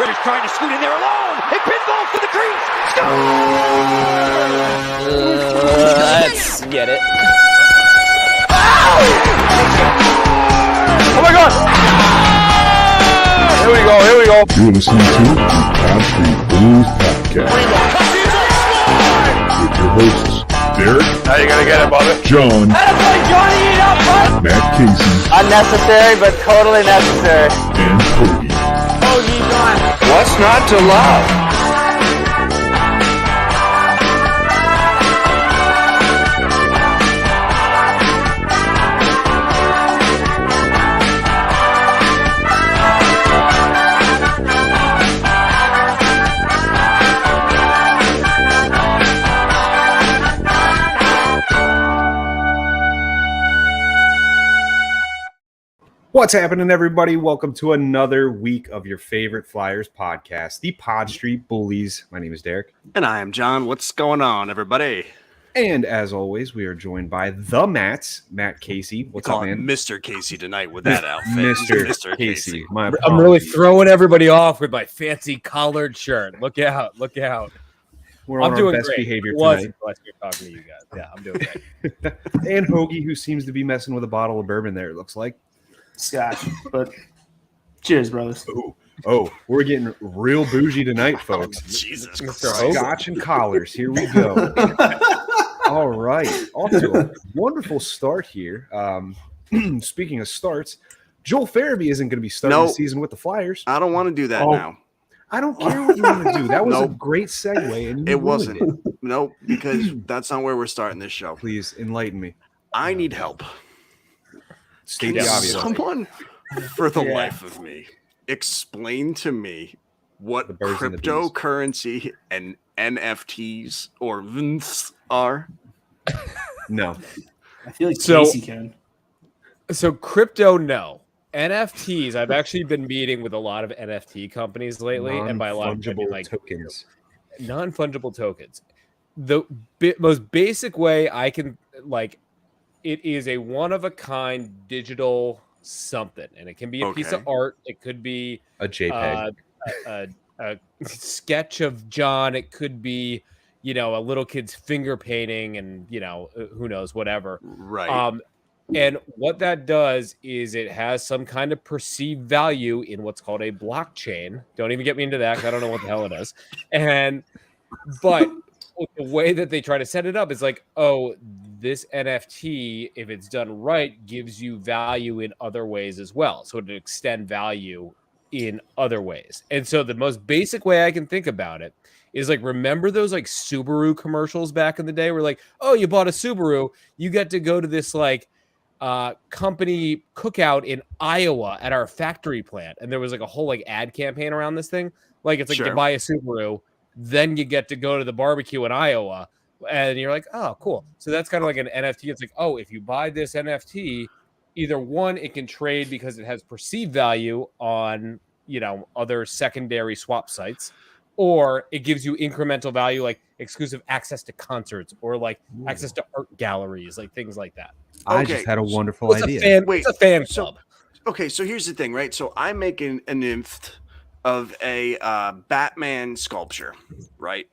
Ritter's trying to scoot in there alone. It pinballs to the crease. Let's get it. Oh my God! Here we go. You're listening to the Street Bullies podcast with your hosts, Derek. How you gonna get it, Bobby? John. Matt Casey. Unnecessary, but totally necessary. And Cody. What's not to love? What's happening, everybody? Welcome to another week of your favorite Flyers podcast, the Pod Street Bullies. My name is Derek. And I am John. What's going on, everybody? And as always, we are joined by the Matt Casey. What's up, man? Mr. Casey tonight with that outfit. Mr. Casey. I'm really throwing everybody off with my fancy collared shirt. Look out. We're on our best great. behavior Wasn't tonight. talking to you guys. Yeah, I'm doing great. And Hoagie, who seems to be messing with a bottle of bourbon there, it looks like. Scotch, but cheers, brothers. Oh, we're getting real bougie tonight, folks. Jesus Scotch and collars. Here we go. All right. Off to a wonderful start here. Speaking of starts, Joel Farabee isn't going to be starting the season with the Flyers. I don't want to do that now. I don't care what you want to do. That was a great segue. And It wasn't. Nope, because that's not where we're starting this show. Please enlighten me. I need help. State Can the obvious. someone, for the life of me, explain to me what The birds and the bees. cryptocurrency and NFTs or VNFs are? No. I feel like So- Casey can. So crypto, no. NFTs, I've actually been meeting with a lot of NFT companies lately, and by a lot of I mean, Non-fungible tokens. non-fungible tokens. The most basic way I can it is a one-of-a-kind digital something, and it can be a piece of art. It could be A JPEG. a sketch of John. It could be, a little kid's finger painting, and who knows, whatever. Right. And what that does is it has some kind of perceived value in what's called a blockchain. Don't even get me into that, 'cause I don't know what the hell it is. But the way that they try to set it up is like, oh, this NFT, if it's done right, gives you value in other ways as well. So to extend value in other ways. And so the most basic way I can think about it is like, remember those like Subaru commercials back in the day where like, oh, you bought a Subaru, you get to go to this company cookout in Iowa at our factory plant. And there was like a whole like ad campaign around this thing. Like, it's like you buy a Subaru, then you get to go to the barbecue in Iowa, and you're like, oh, cool. So that's kind of like an NFT. It's like, oh, if you buy this NFT, either one, it can trade because it has perceived value on, other secondary swap sites, or it gives you incremental value, like exclusive access to concerts or like access to art galleries, like things like that. I just had a wonderful idea. It's a fan club. Okay, so here's the thing, right? So I'm making an inf of a Batman sculpture, right?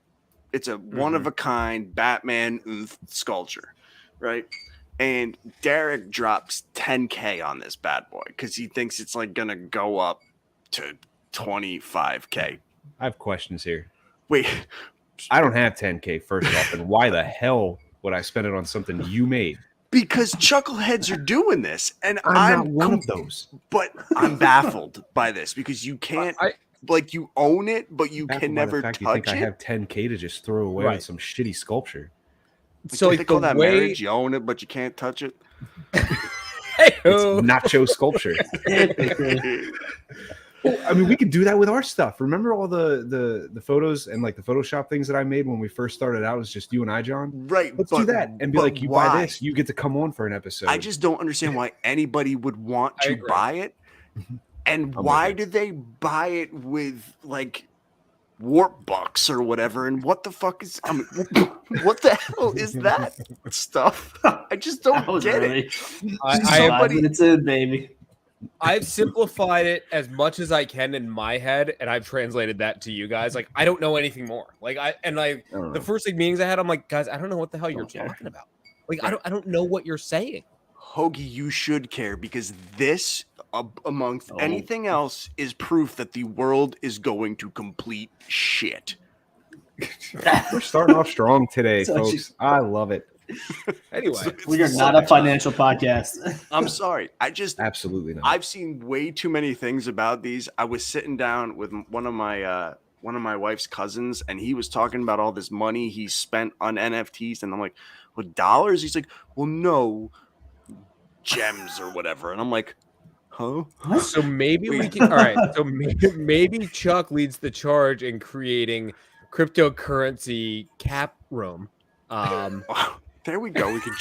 It's a one-of-a-kind Batman sculpture, right? And Derek drops $10K on this bad boy because he thinks it's like going to go up to $25K. I have questions here. Wait. I don't have 10K, first off, and why the hell would I spend it on something you made? Because chuckleheads are doing this, and I'm not one of those. But I'm baffled by this because you can't, you own it, but you can never touch you think it. I have 10K to just throw away on some shitty sculpture. So they call that marriage. You own it, but you can't touch it. It's nacho sculpture. I mean, we could do that with our stuff. Remember all the photos and like the Photoshop things that I made when we first started out? It was just you and I, John. Right. Let's do that and be like, you buy this, you get to come on for an episode. I just don't understand why anybody would want to buy it. And why do they buy it with like warp bucks or whatever? And what the fuck is, what the hell is that stuff? I just don't get it. Somebody, it's in, baby. I've simplified it as much as I can in my head, and I've translated that to you guys. Like, I don't know anything more. The first meetings I had, I'm like, guys, I don't know what the hell you're talking about. Like, right. I don't know what you're saying. Hoagie, you should care because this, amongst anything else, is proof that the world is going to complete shit. We're starting off strong today, folks. I love it. Anyway, we are not a financial podcast. I'm sorry. Absolutely not. I've seen way too many things about these. I was sitting down with one of my wife's cousins, and he was talking about all this money he spent on NFTs, and I'm like, well, dollars? He's like, well, no, gems or whatever. And I'm like, huh? So maybe we can. All right. So maybe Chuck leads the charge in creating cryptocurrency cap room. There we go. We can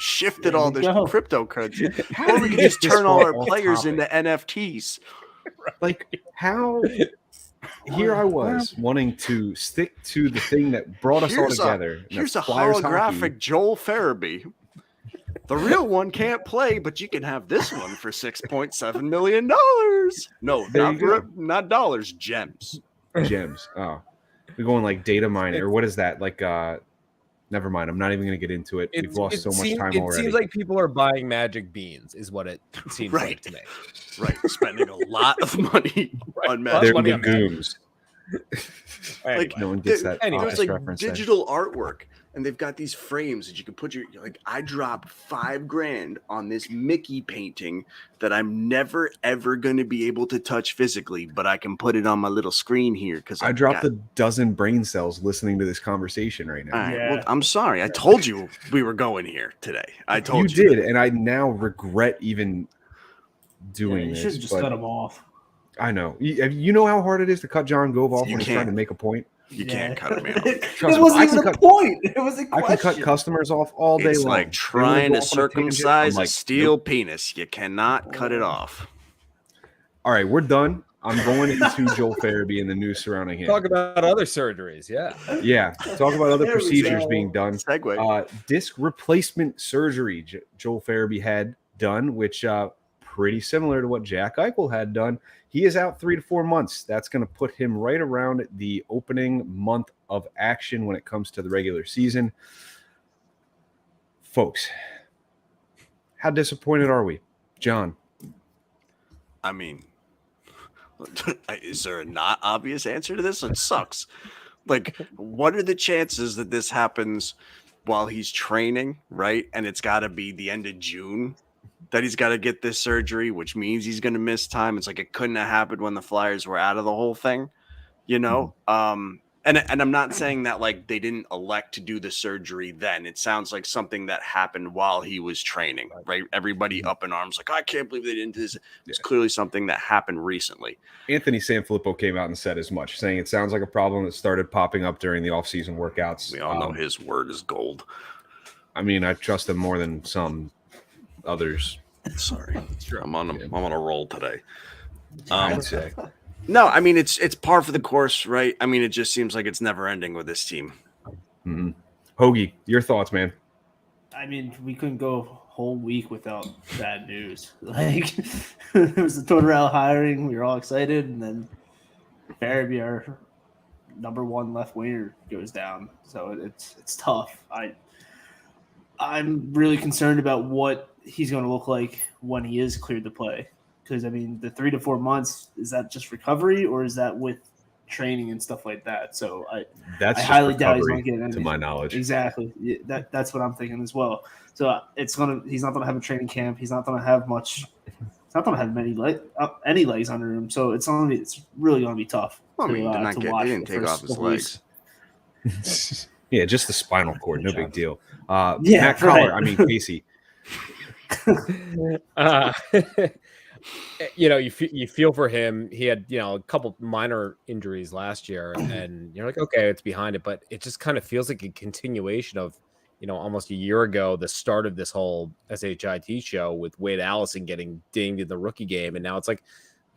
shift it all to cryptocurrency, or we can just turn all our players into NFTs. Like how? Here I was wanting to stick to the thing that brought us all together. Here's a holographic hockey. Joel Farabee. The real one can't play, but you can have this one for $6.7 million. No, not dollars, gems. Gems. Oh, we're going like data mining, or what is that? Like, never mind. I'm not even going to get into it. We've lost so much time already. It seems like people are buying magic beans, is what it seems like to me. Right, spending a lot of money on magic. They're legumes. Like no one gets that. There's like digital artwork, and they've got these frames that you can put your like. I dropped $5,000 on this Mickey painting that I'm never ever going to be able to touch physically, but I can put it on my little screen here because I dropped a dozen brain cells listening to this conversation right now. Right, well, I'm sorry. I told you we were going here today. I told you. You did, and I now regret even doing this. You should just cut them off. I know. You know how hard it is to cut John Gove off when he's trying to make a point? You can't cut him off. It wasn't even a point. It was a question. I can cut customers off all day long. It's like trying to circumcise a steel penis. You cannot cut it off. All right, we're done. I'm going into Joel Farabee and the news surrounding him. Talk about other surgeries, yeah. Yeah, talk about other procedures being done. Segue. Disc replacement surgery Joel Farabee had done, which pretty similar to what Jack Eichel had done. He is out 3 to 4 months. That's going to put him right around the opening month of action when it comes to the regular season. Folks, how disappointed are we? John? I mean, is there a not obvious answer to this? It sucks. Like, what are the chances that this happens while he's training, right? And it's got to be the end of June that he's got to get this surgery, which means he's going to miss time. It's like it couldn't have happened when the Flyers were out of the whole thing, you know? And I'm not saying that like they didn't elect to do the surgery then. It sounds like something that happened while he was training, right? Everybody up in arms like, I can't believe they didn't do this. It's clearly something that happened recently. Anthony Sanfilippo came out and said as much, saying it sounds like a problem that started popping up during the offseason workouts. We all know his word is gold. I mean, I trust him more than some others. Sorry, I'm on a roll today. I'd say. No, I mean it's par for the course, right? I mean, it just seems like it's never ending with this team. Mm-hmm. Hoagie, your thoughts, man? I mean, we couldn't go a whole week without bad news. Like it was the Tortorella hiring, we were all excited, and then Farabee, our number one left winger, goes down. So it's tough. I'm really concerned about what he's going to look like when he is cleared to play. Because, I mean, the 3 to 4 months, is that just recovery or is that with training and stuff like that? So I highly doubt he's going to get anything. To my knowledge. Exactly. Yeah, that's what I'm thinking as well. So he's not going to have a training camp. He's not going to have much. He's not going to have any legs under him. So it's really going to be tough. Well, I mean, they didn't take off his legs. Yeah, just the spinal cord. No big deal. Matt Collar, I mean, Casey. You feel for him. He had, a couple minor injuries last year, and you're like, okay, it's behind it, but it just kind of feels like a continuation of, almost a year ago, the start of this whole SHIT show with Wade Allison getting dinged in the rookie game, and now it's like,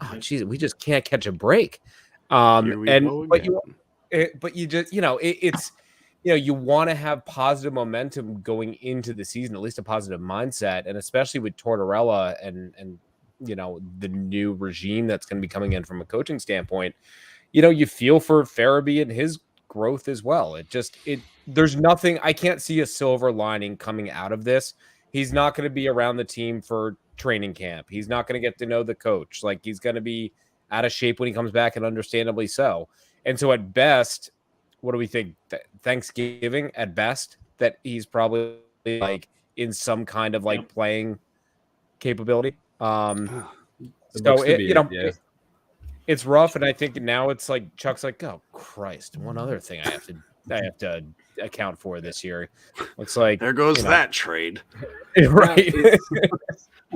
oh, geez, we just can't catch a break. You want to have positive momentum going into the season, at least a positive mindset, and especially with Tortorella and the new regime that's going to be coming in from a coaching standpoint, you feel for Farabee and his growth as well. There's nothing, I can't see a silver lining coming out of this. He's not going to be around the team for training camp. He's not going to get to know the coach. Like, he's going to be out of shape when he comes back, and understandably so. And so at best, what do we think? Thanksgiving at best, that he's probably like in some kind of like playing capability. It's rough, and I think now it's like Chuck's like, oh Christ, one other thing I have to account for this year. It's like, there goes that trade, right?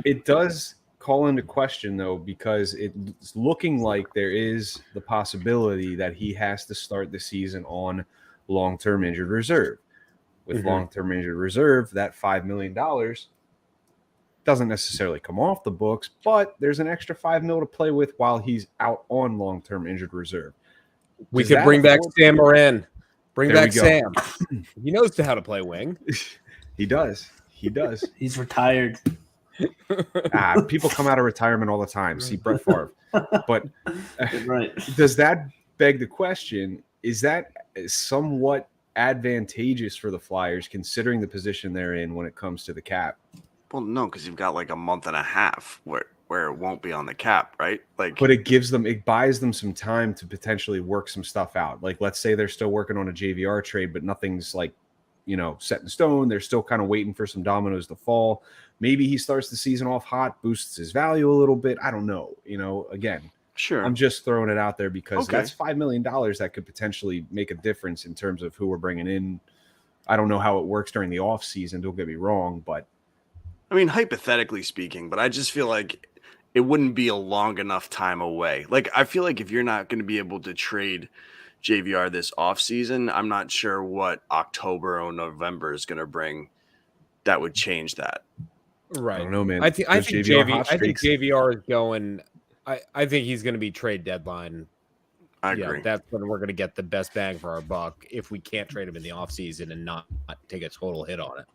It does call into question though, because it's looking like there is the possibility that he has to start the season on long-term injured reserve. With long-term injured reserve, that $5 million doesn't necessarily come off the books, but there's an extra $5 million to play with while he's out on long-term injured reserve. We could bring back Sam Moran. Bring back Sam. He knows how to play wing. He does. He's retired. People come out of retirement all the time. See Brett Favre. But right. Does that beg the question, is that somewhat advantageous for the Flyers considering the position they're in when it comes to the cap? Well, no, because you've got like a month and a half where it won't be on the cap, right? Like, but it buys them some time to potentially work some stuff out. Like, let's say they're still working on a JVR trade, but nothing's like, set in stone. They're still kind of waiting for some dominoes to fall. Maybe he starts the season off hot, boosts his value a little bit. I don't know. Again, sure. I'm just throwing it out there because that's $5 million that could potentially make a difference in terms of who we're bringing in. I don't know how it works during the off season. Don't get me wrong, but I mean, hypothetically speaking, but I just feel like it wouldn't be a long enough time away. Like, I feel like if you're not going to be able to trade JVR this offseason, I'm not sure what October or November is going to bring that would change that. Right. I don't know, man. I think JVR is going. I think he's going to be trade deadline. I agree. That's when we're going to get the best bang for our buck if we can't trade him in the offseason and not take a total hit on it.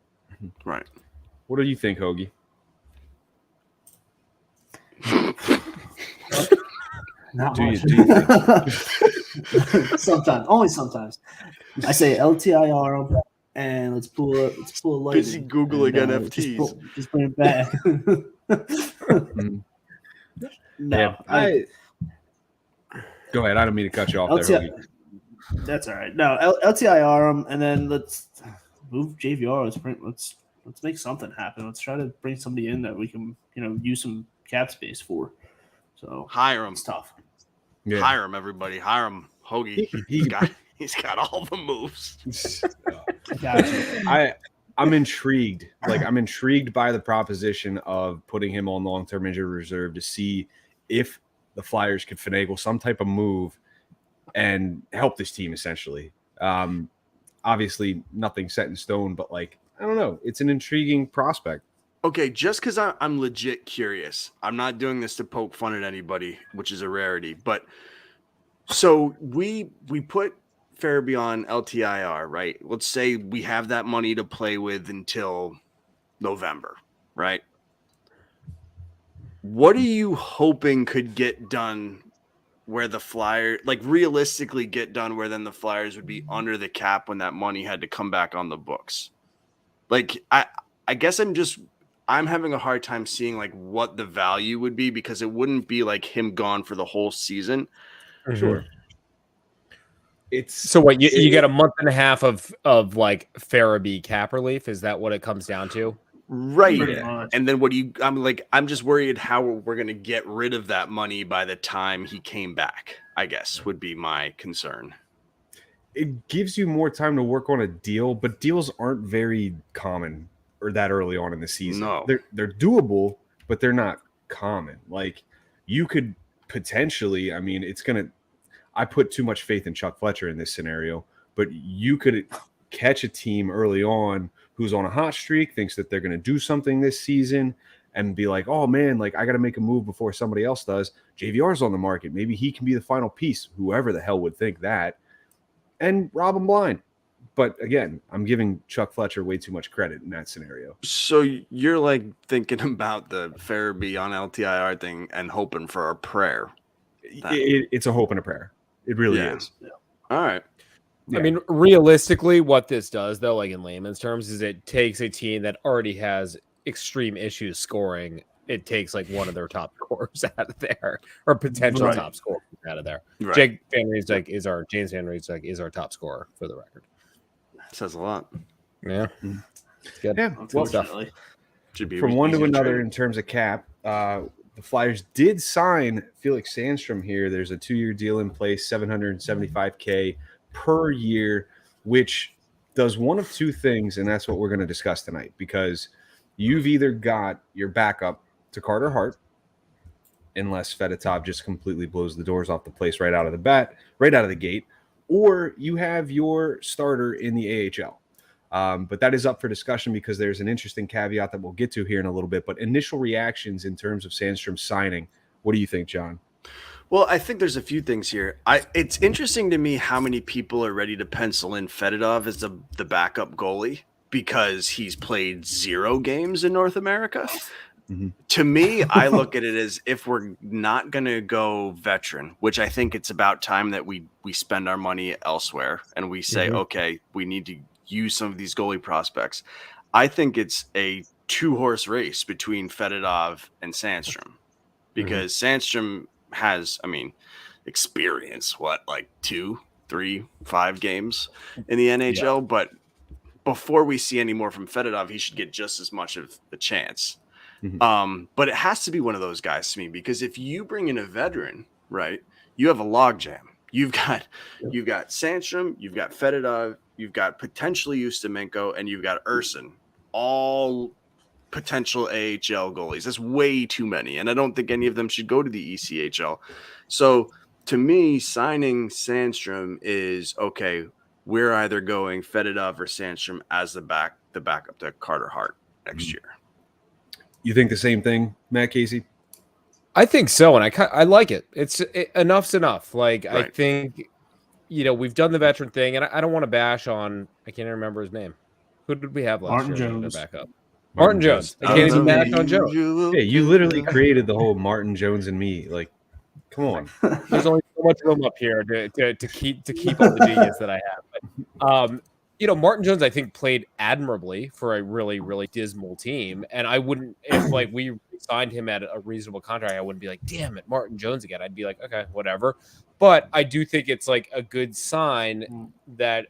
Right. What do you think, Hoagie? Do you think? Sometimes, only sometimes. I say LTIR and let's pull a light. Busy Googling NFTs. Just bring it back. No, go ahead. I don't mean to cut you off there, Hoagie. That's all right. No, LTIR him, and then let's move JVR. Let's make something happen. Let's try to bring somebody in that we can, use some cap space for. So hire him. It's tough. Yeah. Hire him, everybody. Hire him. Hoagie. He's got all the moves. Gotcha. I'm intrigued. I'm intrigued by the proposition of putting him on long-term injured reserve to see if the Flyers could finagle some type of move and help this team essentially. Obviously nothing set in stone, but I don't know. It's an intriguing prospect. Okay, just because I'm legit curious. I'm not doing this to poke fun at anybody, which is a rarity. But so we put Farabee on LTIR, right? Let's say we have that money to play with until November, right? What are you hoping could get done where the Flyers, realistically get done where then the Flyers would be under the cap when that money had to come back on the books? I guess I'm having a hard time seeing what the value would be, because it wouldn't be him gone for the whole season. Sure. So what you get a month and a half of Farabee cap relief? Is that what it comes down to? Right. And then I'm just worried how we're going to get rid of that money by the time he came back, I guess, would be my concern. It gives you more time to work on a deal, but deals aren't very common or that early on in the season. No. They're doable, but they're not common. You could potentially, I put too much faith in Chuck Fletcher in this scenario, but you could catch a team early on who's on a hot streak, thinks that they're going to do something this season, and be like, oh man, I got to make a move before somebody else does. JVR's on the market. Maybe he can be the final piece. Whoever the hell would think that. And rob him blind. But again, I'm giving Chuck Fletcher way too much credit in that scenario. So you're like thinking about the Farabee on LTIR thing and hoping for a prayer. It's a hope and a prayer. It really is. Yeah. All right. Yeah. I mean, realistically, what this does, though, like in layman's terms, is it takes a team that already has extreme issues scoring. It takes like one of their top scorers out of there, or potential top scorers out of there. Right. Jake Van Riesdyk James Van Riesdyk is our top scorer for the record. Says a lot. Yeah, it's good. Yeah, Good stuff. From one to another in terms of cap, the Flyers did sign Felix Sandstrom here. There's a 2-year deal in place, $775K per year, which does one of two things, and that's what we're going to discuss tonight, because you've either got your backup to Carter Hart, unless Fedotov just completely blows the doors off the place right out of the gate, or you have your starter in the AHL. But that is up for discussion because there's an interesting caveat that we'll get to here in a little bit. But initial reactions in terms of Sandstrom signing, what do you think, John? Well, I think there's a few things here. It's interesting to me how many people are ready to pencil in Fedotov as the backup goalie because he's played 0 games in North America. Mm-hmm. To me, I look at it as if we're not going to go veteran, which I think it's about time that we spend our money elsewhere and we say, okay, we need to use some of these goalie prospects. I think it's a 2-horse race between Fedotov and Sandstrom because Sandstrom has, experience, like 2, 3, 5 games in the NHL, but before we see any more from Fedotov, he should get just as much of a chance. But it has to be one of those guys to me, because if you bring in a veteran, right, you have a logjam. You've got Sandstrom, you've got Fedotov, you've got potentially Ustimenko, and you've got Urson, all potential AHL goalies. That's way too many, and I don't think any of them should go to the ECHL. So to me, signing Sandstrom is okay. We're either going Fedotov or Sandstrom as the backup to Carter Hart next year. You think the same thing, Matt Casey? I think so, and I like it. Enough's enough. Like Right. I think, we've done the veteran thing, and I don't want to bash on. I can't even remember his name. Who did we have last Martin year? Jones. Back up. Martin Jones. I can't even bash on Jones. Yeah, you literally created the whole Martin Jones and me. Like, come on. There's only so much room up here to keep all the genius that I have. But, Martin Jones, I think, played admirably for a really, really dismal team. And I wouldn't, if we signed him at a reasonable contract, I wouldn't be like, damn it, Martin Jones again. I'd be like, okay, whatever. But I do think it's like a good sign that,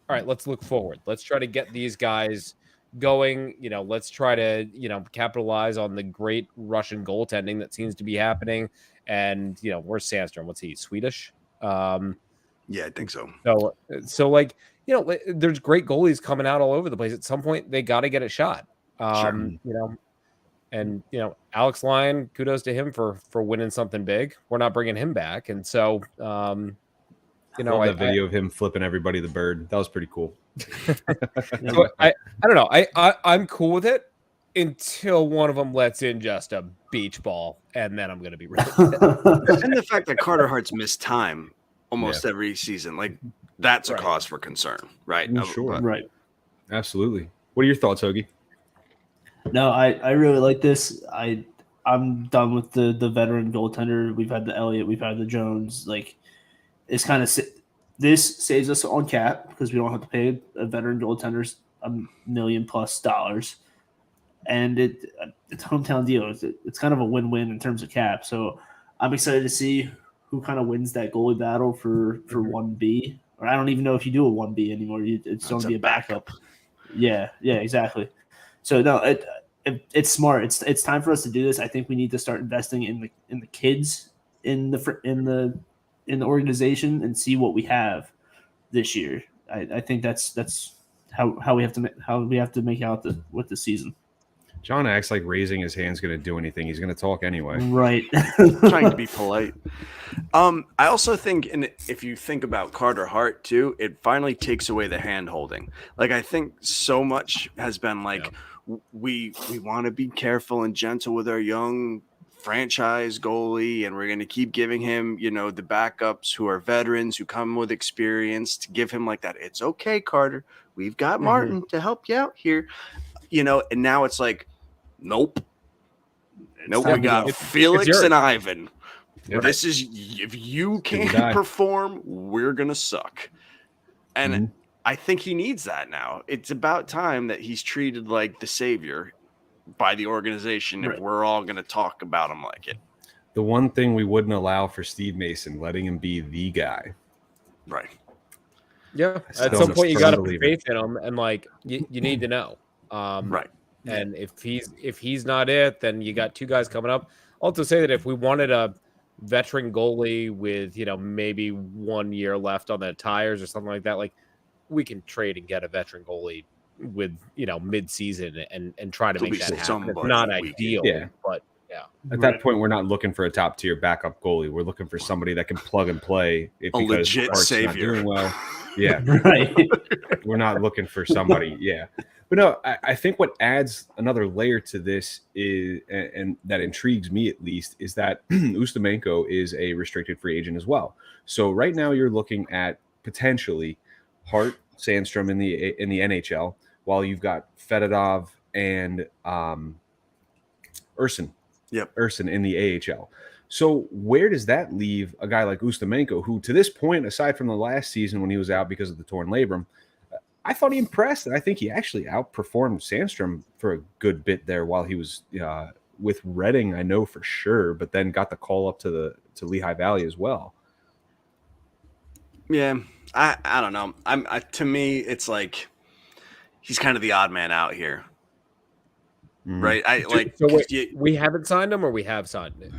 all right, let's look forward. Let's try to get these guys going. Let's try to, capitalize on the great Russian goaltending that seems to be happening. And, where's Sandstrom? What's he, Swedish? Yeah, I think so. So there's great goalies coming out all over the place. At some point, they got to get a shot. Sure. And Alex Lyon, kudos to him for winning something big. We're not bringing him back, and so I love that video of him flipping everybody the bird. That was pretty cool. So I don't know. I'm cool with it until one of them lets in just a beach ball, and then I'm going to be really And the fact that Carter Hart's missed time almost every season, like that's a cause for concern, right? Sure. Right. Absolutely. What are your thoughts, Hoagie? No, I really like this. I'm done with the veteran goaltender. We've had the Elliott, we've had the Jones. Like, it's kind of this saves us on cap because we don't have to pay a veteran goaltender $1 million+, and it's a hometown deal. It's kind of a win-win in terms of cap. So I'm excited to see who kind of wins that goalie battle for 1B. Or I don't even know if you do a 1B anymore. It's going to be a backup. Yeah, exactly. So no, it's smart. It's time for us to do this. I think we need to start investing in the kids in the organization and see what we have this year. I think that's how we have to make out with the season. John acts like raising his hand's going to do anything. He's going to talk anyway. Right. Trying to be polite. I also think, and if you think about Carter Hart too, it finally takes away the hand holding. Like, I think so much has been like, we want to be careful and gentle with our young franchise goalie, and we're going to keep giving him, the backups who are veterans who come with experience to give him like that. It's okay, Carter. We've got Martin to help you out here, and now it's like, nope. Nope, we got Felix and Ivan. Yep. This is, if you can't perform, we're going to suck. And I think he needs that now. It's about time that he's treated like the savior by the organization if we're all going to talk about him like it. The one thing we wouldn't allow for Steve Mason, letting him be the guy. Right. Yeah. At some point, you got to put faith in him, and like you need to know. Right. And if he's not it, then you got two guys coming up. I'll also say that if we wanted a veteran goalie with maybe 1 year left on the tires or something like that, like we can trade and get a veteran goalie with mid-season and try to make that happen. It's not ideal, but yeah. At that point, we're not looking for a top-tier backup goalie. We're looking for somebody that can plug and play. A legit savior. Not doing well. Yeah, right. We're not looking for somebody. Yeah, but no, I think what adds another layer to this is, and that intrigues me at least, is that Ustimenko is a restricted free agent as well. So right now, you're looking at potentially Hart, Sandstrom in the NHL, while you've got Fedotov and Urson. Yep. Urson in the AHL. So where does that leave a guy like Ustimenko, who to this point, aside from the last season when he was out because of the torn labrum, I thought he impressed, and I think he actually outperformed Sandstrom for a good bit there while he was with Reading, I know for sure, but then got the call up to Lehigh Valley as well. Yeah, I don't know. To me, it's like he's kind of the odd man out here. Right. We haven't signed him, or we have signed it.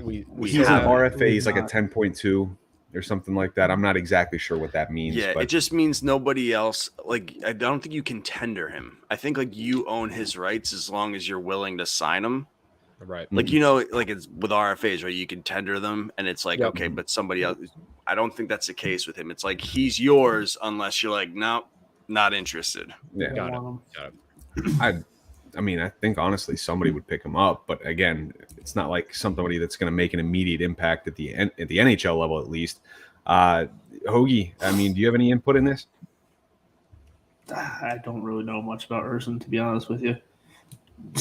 He's an RFA. He's like a 10.2 or something like that. I'm not exactly sure what that means. Yeah, but it just means nobody else. Like, I don't think you can tender him. I think like you own his rights as long as you're willing to sign him. Right. Like like it's with RFAs, right? You can tender them, and it's like okay, but somebody else. I don't think that's the case with him. It's like he's yours unless you're like, no, not interested. Yeah. Got it. I mean, I think honestly somebody would pick him up, but again, it's not like somebody that's going to make an immediate impact at the NHL level, at least. Hoagie, I mean, do you have any input in this? I don't really know much about Urson, to be honest with you.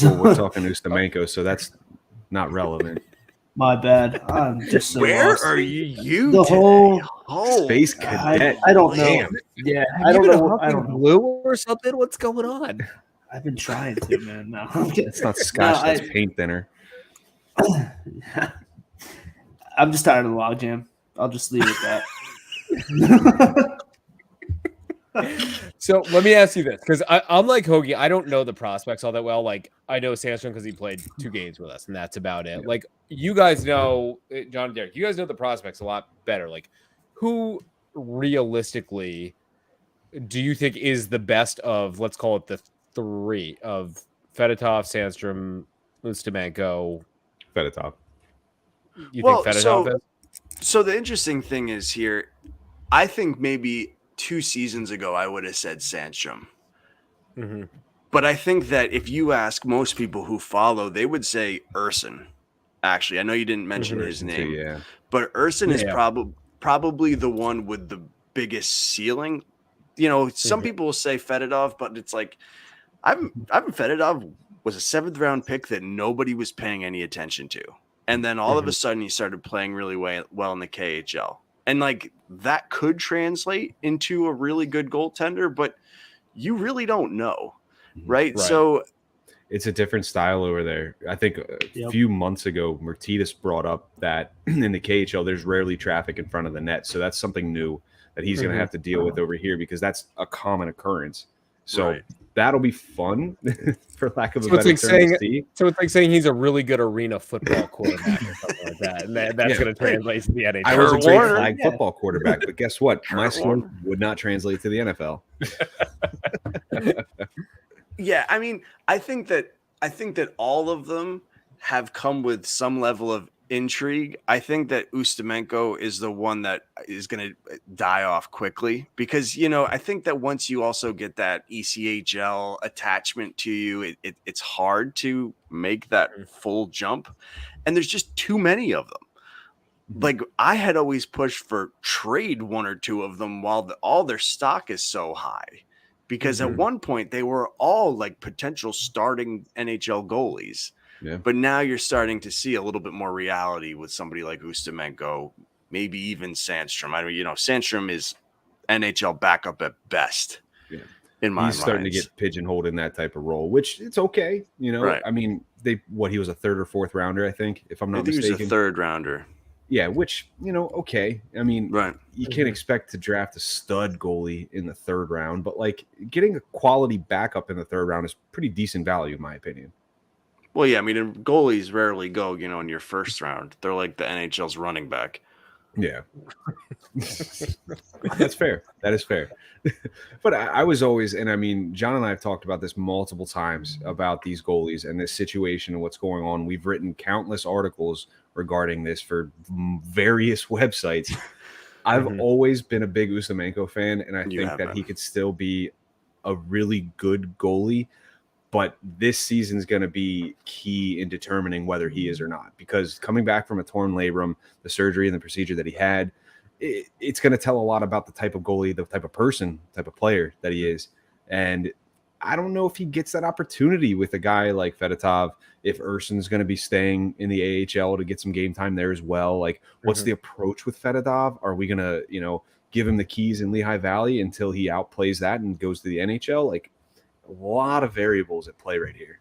Well, we're talking Ustimenko, so that's not relevant. My bad. I'm just so Where lost. are you? The whole Space Cadet. I don't know. Damn. Yeah, I don't know. Blue or something? What's going on? I've been trying to, man. No, it's not scotch. That's paint thinner. I'm just tired of the logjam. I'll just leave it at that. So let me ask you this, because I'm like Hoagie. I don't know the prospects all that well. Like I know Sandstrom because he played 2 games with us, and that's about it. Like you guys know, John and Derek, you guys know the prospects a lot better. Like who realistically do you think is the best of, let's call it the 3 of Fedotov, Sandstrom, Ustimenko? Fedotov. You think Fedotov is? So the interesting thing is here, I think maybe 2 seasons ago I would have said Sandstrom. Mm-hmm. But I think that if you ask most people who follow, they would say Urson. Actually, I know you didn't mention his name, too, but Urson is probably the one with the biggest ceiling. Some people will say Fedotov, but it's like Ivan Fedotov was a 7th round pick that nobody was paying any attention to. And then all of a sudden he started playing really well in the KHL. And like that could translate into a really good goaltender, but you really don't know. Right. So it's a different style over there. I think a few months ago, Mertitas brought up that in the KHL, there's rarely traffic in front of the net. So that's something new that he's going to have to deal with over here, because that's a common occurrence. So that'll be fun, for lack of a better term to see. So it's like saying he's a really good arena football quarterback or something like that. And that's going to translate to the NHL. I was a great flag football quarterback, but guess what? My skill would not translate to the NFL. Yeah, I mean, I think that all of them have come with some level of intrigue. I think that Ustimenko is the one that is going to die off quickly because, I think that once you also get that ECHL attachment to you, it's hard to make that full jump. And there's just too many of them. Like I had always pushed for trade one or two of them while all their stock is so high, because at one point they were all like potential starting NHL goalies. Yeah. But now you're starting to see a little bit more reality with somebody like Ustimenko, maybe even Sandstrom. I mean, Sandstrom is NHL backup at best. Yeah. In my mind. He's starting to get pigeonholed in that type of role, which it's okay. Right. I mean, he was a third or fourth rounder, I think, if I'm not mistaken. He was a third rounder. Yeah, which, okay. I mean, right. You can't expect to draft a stud goalie in the third round, but like getting a quality backup in the third round is pretty decent value, in my opinion. Well, yeah, I mean, goalies rarely go, in your first round. They're like the NHL's running back. Yeah. That's fair. That is fair. But I was always, and I mean, John and I have talked about this multiple times about these goalies and this situation and what's going on. We've written countless articles regarding this for various websites. I've always been a big Ustimenko fan, and I think that he could still be a really good goalie. But this season's going to be key in determining whether he is or not, because coming back from a torn labrum, the surgery and the procedure that he had, it's going to tell a lot about the type of goalie, the type of person, type of player that he is. And I don't know if he gets that opportunity with a guy like Fedotov, if Urson's going to be staying in the AHL to get some game time there as well. Like, what's the approach with Fedotov? Are we going to, give him the keys in Lehigh Valley until he outplays that and goes to the NHL? Like, a lot of variables at play right here.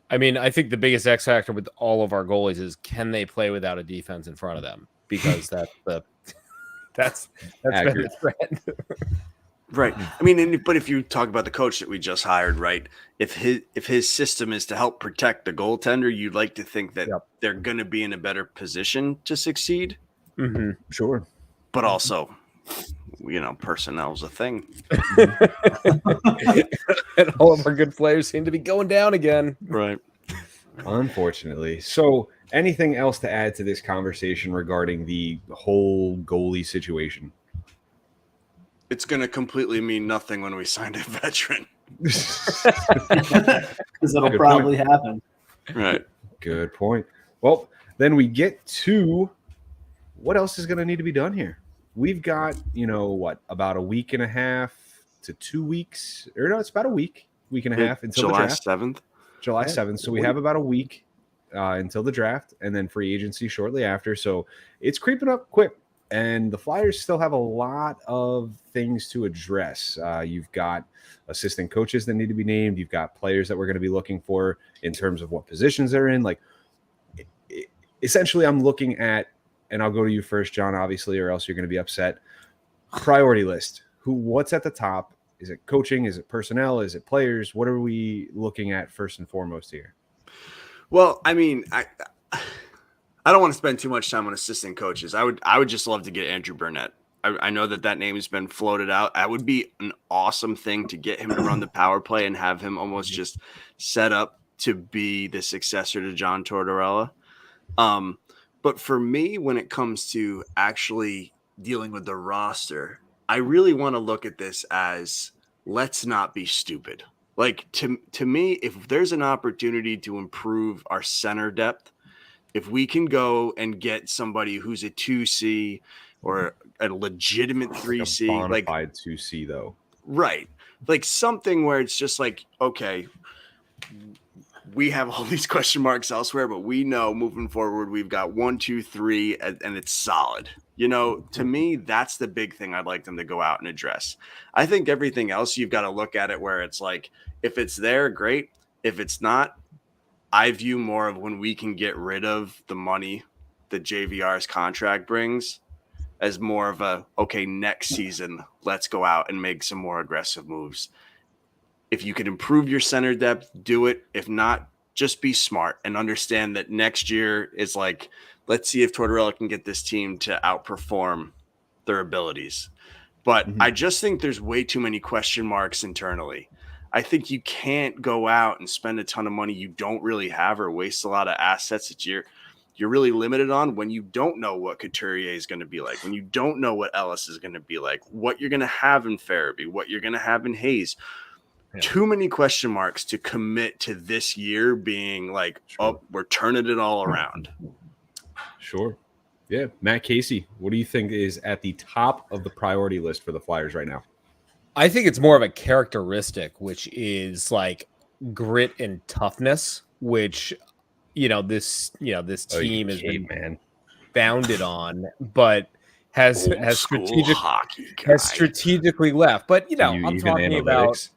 I mean, I think the biggest X factor with all of our goalies is, can they play without a defense in front of them? Because that's been the trend. Right. I mean, but if you talk about the coach that we just hired, right? If his system is to help protect the goaltender, you'd like to think that they're going to be in a better position to succeed. Mm-hmm. Sure. But also, personnel's a thing. And all of our good players seem to be going down again. Right. Unfortunately. So, anything else to add to this conversation regarding the whole goalie situation? It's going to completely mean nothing when we sign a veteran. Because it'll probably happen. Right. Good point. Well, then we get to what else is going to need to be done here. We've got, about a week and a half to 2 weeks. Or no, it's about a week and a half until July the draft. 7th. July 7th. So we have about a week until the draft, and then free agency shortly after. So it's creeping up quick. And the Flyers still have a lot of things to address. You've got assistant coaches that need to be named. You've got players that we're going to be looking for in terms of what positions they're in. Like, essentially, I'm looking at, and I'll go to you first, John, obviously, or else you're going to be upset. Priority list. What's at the top? Is it coaching? Is it personnel? Is it players? What are we looking at first and foremost here? Well, I mean, I don't want to spend too much time on assistant coaches. I would just love to get Andrew Burnett. I know that name has been floated out. That would be an awesome thing to get him to run the power play and have him almost just set up to be the successor to John Tortorella. But for me, when it comes to actually dealing with the roster, I really want to look at this as, let's not be stupid. Like, to me, if there's an opportunity to improve our center depth, if we can go and get somebody who's a 2C or a legitimate 3C, like a bonafide 2C though, right? Like something where it's just like, okay, we have all these question marks elsewhere, but we know moving forward we've got 1, 2, 3, and it's solid. To me, that's the big thing I'd like them to go out and address. I think everything else, you've got to look at it where it's like, if it's there, great. If it's not, I view more of when we can get rid of the money that JVR's contract brings as more of a, okay, next season, let's go out and make some more aggressive moves. If you can improve your center depth, do it. If not, just be smart and understand that next year is like, let's see if Tortorella can get this team to outperform their abilities. But I just think there's way too many question marks internally. I think you can't go out and spend a ton of money you don't really have or waste a lot of assets that you're you're really limited on when you don't know what Couturier is going to be like, when you don't know what Ellis is going to be like, what you're going to have in Farabee, what you're going to have in Hayes. Yeah. Too many question marks to commit to this year being like, oh, we're turning it all around. Sure. Yeah. Matt Casey, what do you think is at the top of the priority list for the Flyers right now? I think it's more of a characteristic, which is like grit and toughness, which this team has been founded on, but has strategically left. But I'm talking about.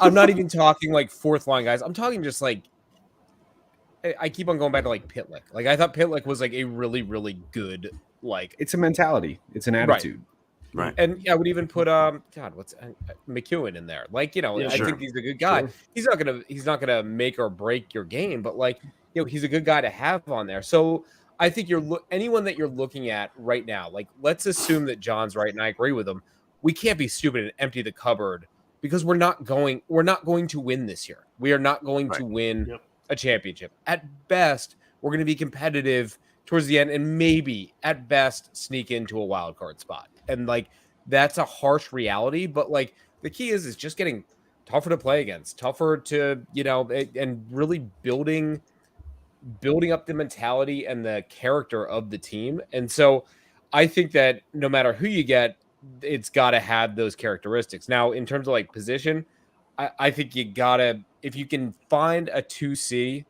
I'm not even talking like fourth line guys. I'm talking just like I keep on going back to like Pitlick. Like I thought Pitlick was like a really, really good like. It's a mentality. It's an attitude. Right. And I would even put what's McEwen in there. Like, I think he's a good guy. Sure. He's not gonna make or break your game, but like, he's a good guy to have on there. So I think anyone that you're looking at right now, like let's assume that John's right, and I agree with him. We can't be stupid and empty the cupboard because we're not going to win this year. We are not going to win a championship. At best, we're going to be competitive towards the end and maybe at best sneak into a wild card spot. And like that's a harsh reality, but like the key is just getting tougher to play against, tougher to, and really building up the mentality and the character of the team. And so I think that no matter who you get, it's got to have those characteristics. Now, in terms of like position, I think you gotta, if you can find a 2C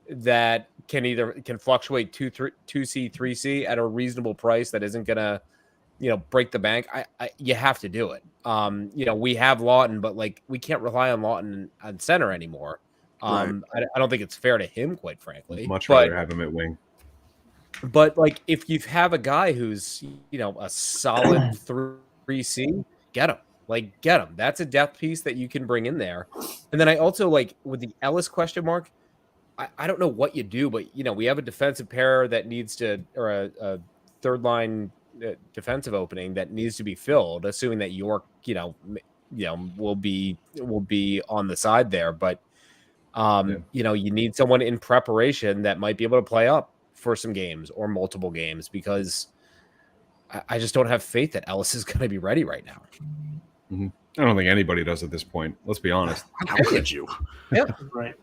that can fluctuate 2C, 3C at a reasonable price that isn't gonna, break the bank. You have to do it. We have Lawton, but like we can't rely on Lawton on center anymore. I don't think it's fair to him, quite frankly. Much rather have him at wing. But like, if you have a guy who's a solid 3C, get him. Like, get him. That's a depth piece that you can bring in there. And then I also like with the Ellis question mark. I don't know what you do, but we have a defensive pair that needs to, or a third line defensive opening that needs to be filled, assuming that York, will be on the side there. But you need someone in preparation that might be able to play up for some games or multiple games, because I just don't have faith that Ellis is going to be ready right now. Mm-hmm. I don't think anybody does at this point. Let's be honest. How could you? Yeah, right.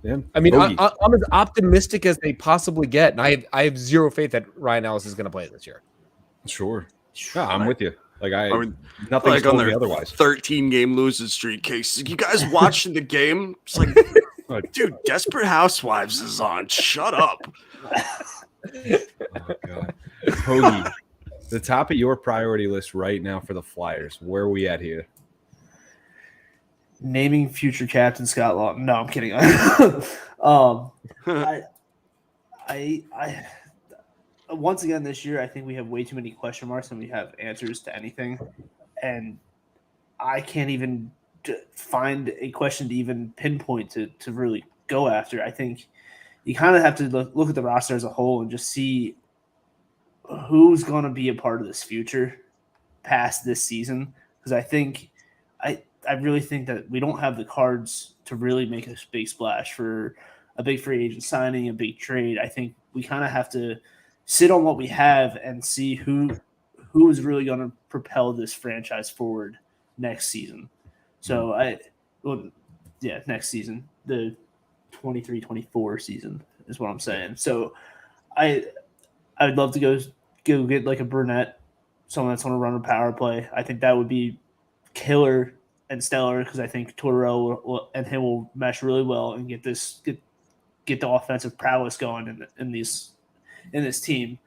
Yeah. I mean, I'm as optimistic as they possibly get, and I have zero faith that Ryan Ellis is going to play this year. Sure. Yeah, I'm with you. Like nothing's like told on me their otherwise. 13-game losing streak case. You guys watching the game? It's like, dude, Desperate Housewives is on. Shut up. Oh God, Hoagie, the top of your priority list right now for the Flyers. Where are we at here? Naming future captain Scott Lawton. No, I'm kidding. I once again this year, I think we have way too many question marks and we have answers to anything, and I can't even find a question to even pinpoint to really go after. I think you kind of have to look at the roster as a whole and just see who's going to be a part of this future past this season, because I really think that we don't have the cards to really make a big splash for a big free agent signing, a big trade. I think we kind of have to sit on what we have and see who is really going to propel this franchise forward next season. So next season, the 23-24 season is what I'm saying. So I would love to go get like a Burnett, someone that's going to run a power play. I think that would be killer and stellar, because I think Tortorella and him will mesh really well and get the offensive prowess going in this team.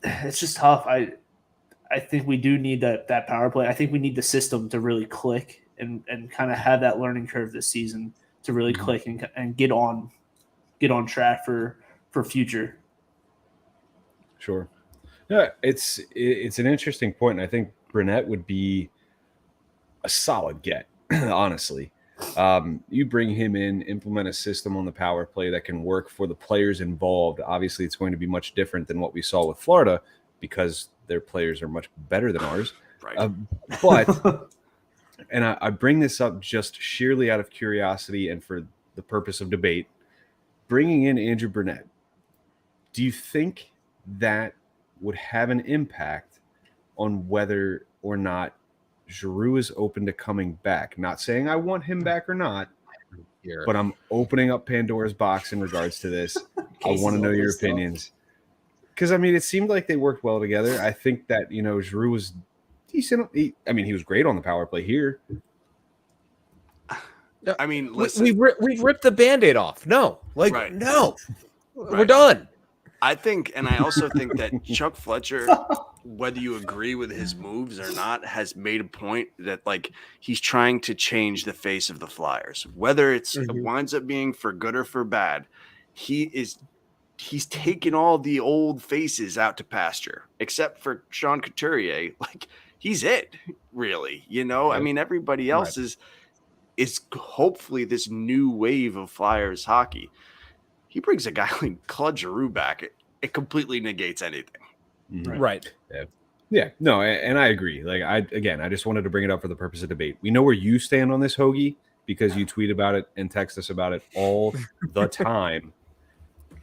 It's just tough. I think we do need that power play. I think we need the system to really click and kind of have that learning curve this season to really click and get on track for future. Sure. Yeah, it's an interesting point. And I think Burnett would be a solid get, honestly. You bring him in, implement a system on the power play that can work for the players involved. Obviously, it's going to be much different than what we saw with Florida because their players are much better than ours. Right. But, and I bring this up just sheerly out of curiosity and for the purpose of debate. bringing in Andrew Burnett, do you think that would have an impact on whether or not Giroux is open to coming back? Not saying I want him back or not, but I'm opening up Pandora's box in regards to this. I want to know your opinions. Because, I mean, it seemed like they worked well together. I think that, Giroux was decent. He was great on the power play here. I mean, listen. We've ripped the Band-Aid off. No. Right. No. Right. We're done. I think, and I also think that Chuck Fletcher, whether you agree with his moves or not, has made a point that he's trying to change the face of the Flyers. Whether it winds up being for good or for bad, he's taken all the old faces out to pasture, except for Sean Couturier. He's it, really. Right. I mean, everybody else is hopefully this new wave of Flyers hockey. He brings a guy like Claude Giroux back. It completely negates anything. Right. Yeah. No, and I agree. I just wanted to bring it up for the purpose of debate. We know where you stand on this, Hoagie, because you tweet about it and text us about it all the time.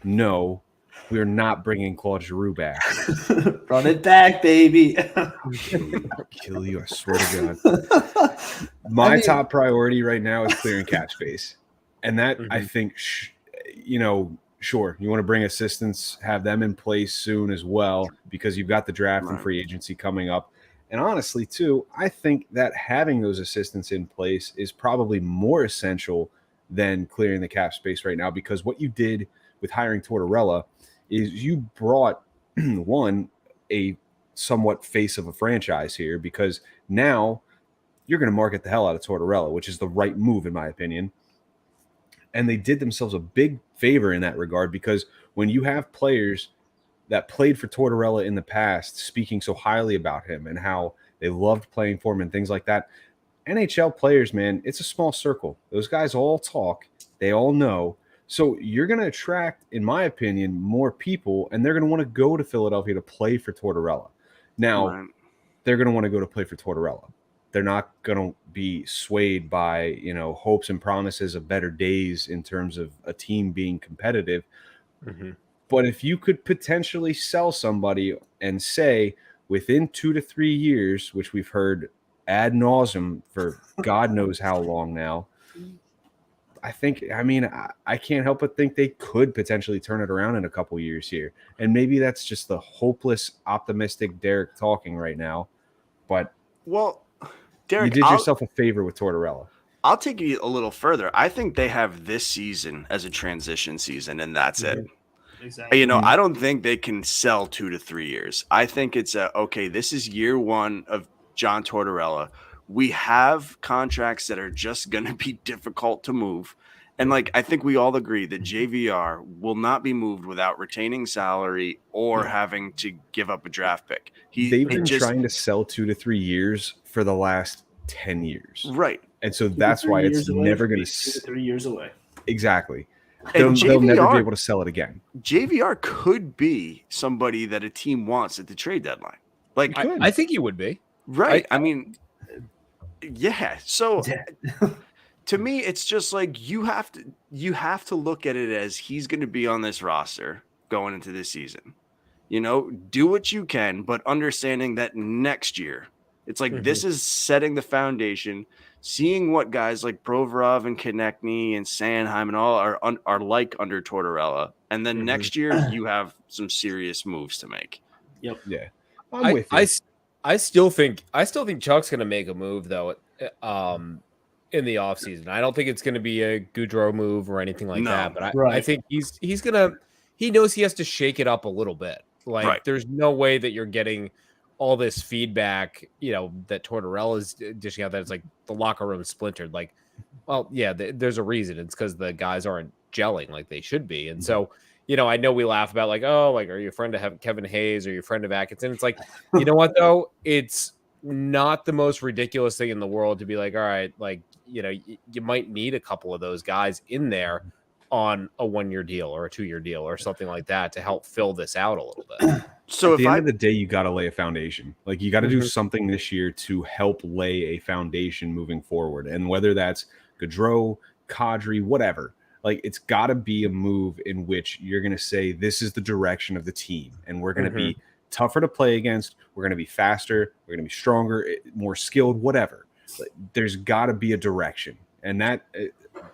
No, we're not bringing Claude Giroux back. Run it back, baby. I'll kill you, I swear to God. My top priority right now is clearing cap space. And that, I think, sure, you want to bring assistants, have them in place soon as well, because you've got the draft and free agency coming up. And honestly, too, I think that having those assistants in place is probably more essential than clearing the cap space right now, because what you did with hiring Tortorella is you brought a somewhat face of a franchise here, because now you're going to market the hell out of Tortorella, which is the right move, in my opinion. And they did themselves a big favor in that regard, because when you have players that played for Tortorella in the past speaking so highly about him and how they loved playing for him and things like that, NHL players, man, it's a small circle. Those guys all talk. They all know. So you're going to attract, in my opinion, more people, and they're going to want to go to Philadelphia to play for Tortorella. Now, they're going to want to go to play for Tortorella. They're not going to be swayed by, hopes and promises of better days in terms of a team being competitive. But if you could potentially sell somebody and say within 2 to 3 years, which we've heard ad nauseum for God knows how long now, I can't help but think they could potentially turn it around in a couple years here. And maybe that's just the hopeless, optimistic Derek talking right now. But Derek, you did yourself a favor with Tortorella. I'll take you a little further. I think they have this season as a transition season, and that's it. Exactly. I don't think they can sell 2 to 3 years. I think it's this is year one of John Tortorella. We have contracts that are just going to be difficult to move. And I think we all agree that JVR will not be moved without retaining salary or having to give up a draft pick. They've been trying to sell 2 to 3 years for the last 10 years. Right. And so that's why it's never going to 2 to 3 years away. Exactly. They'll never be able to sell it again. JVR could be somebody that a team wants at the trade deadline. I think he would be. Right. Yeah. So to me, it's just you have to look at it as he's going to be on this roster going into this season. Do what you can, but understanding that next year, it's this is setting the foundation, seeing what guys like Provorov and Konechny and Sanheim and all are like under Tortorella. And then next year you have some serious moves to make. Yep. Yeah. I'm with you. I still think Chuck's going to make a move though, in the offseason. I don't think it's going to be a Goudreau move or anything like that. But I think he knows he has to shake it up a little bit. There's no way that you're getting all this feedback, that Tortorella is dishing out, that it's the locker room is splintered. There's a reason. It's because the guys aren't gelling like they should be. And so, I know we laugh about are you a friend of Kevin Hayes or you a friend of Atkinson? It's you know what though? It's not the most ridiculous thing in the world to be all right, you might need a couple of those guys in there on a 1-year deal or a 2-year deal or something like that to help fill this out a little bit. So at the end of the day, you got to lay a foundation. You got to do something this year to help lay a foundation moving forward. And whether that's Gaudreau, Kadri, whatever, Like, it's got to be a move in which you're going to say, this is the direction of the team, and we're going to be tougher to play against. We're going to be faster. We're going to be stronger, more skilled, whatever. Like, there's got to be a direction. And that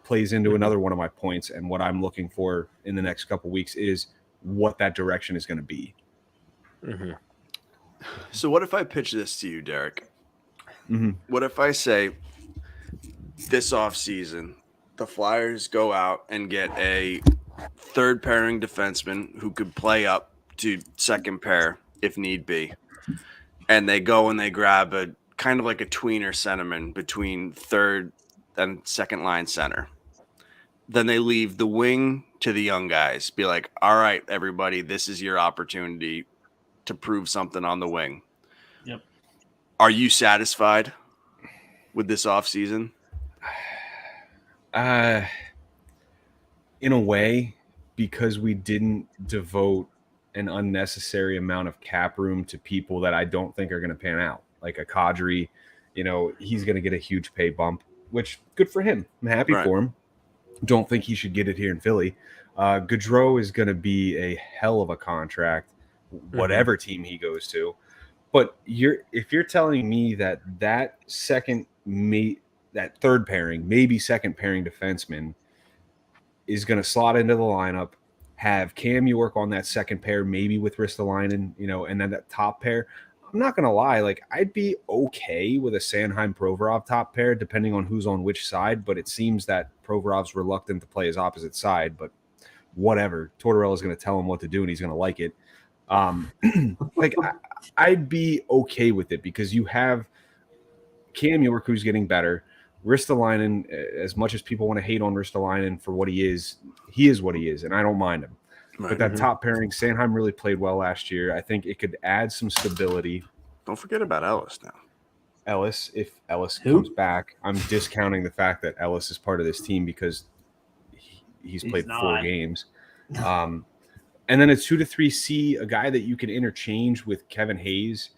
plays into another one of my points. And what I'm looking for in the next couple of weeks is what that direction is going to be. So what if I pitch this to you, Derek? Mm-hmm. What if I say this offseason, the Flyers go out and get a third pairing defenseman who could play up to second pair if need be. And they go and they grab a kind of like a tweener centerman between third and second line center. Then they leave the wing to the young guys. Be like, all right, everybody, this is your opportunity to prove something on the wing. Yep. Are you satisfied with this offseason? In a way, because we didn't devote an unnecessary amount of cap room to people that I don't think are going to pan out. Like a Kadri, he's going to get a huge pay bump, which good for him. I'm happy for him. Don't think he should get it here in Philly. Gaudreau is going to be a hell of a contract, whatever team he goes to. But if you're telling me that that third pairing, maybe second pairing defenseman is going to slot into the lineup, have Cam York on that second pair, maybe with Ristolainen, and then that top pair, I'm not going to lie. Like, I'd be okay with a Sanheim-Provorov top pair, depending on who's on which side, but it seems that Provorov's reluctant to play his opposite side, but whatever. Tortorella's going to tell him what to do, and he's going to like it. I'd be okay with it because you have Cam York, who's getting better. Ristolainen, as much as people want to hate on Ristolainen for what he is what he is, and I don't mind him. Right. But that top pairing, Sanheim really played well last year. I think it could add some stability. Don't forget about Ellis now. If Ellis comes back, I'm discounting the fact that Ellis is part of this team because he's played 4 games. And then a 2 to 3C, a guy that you can interchange with Kevin Hayes.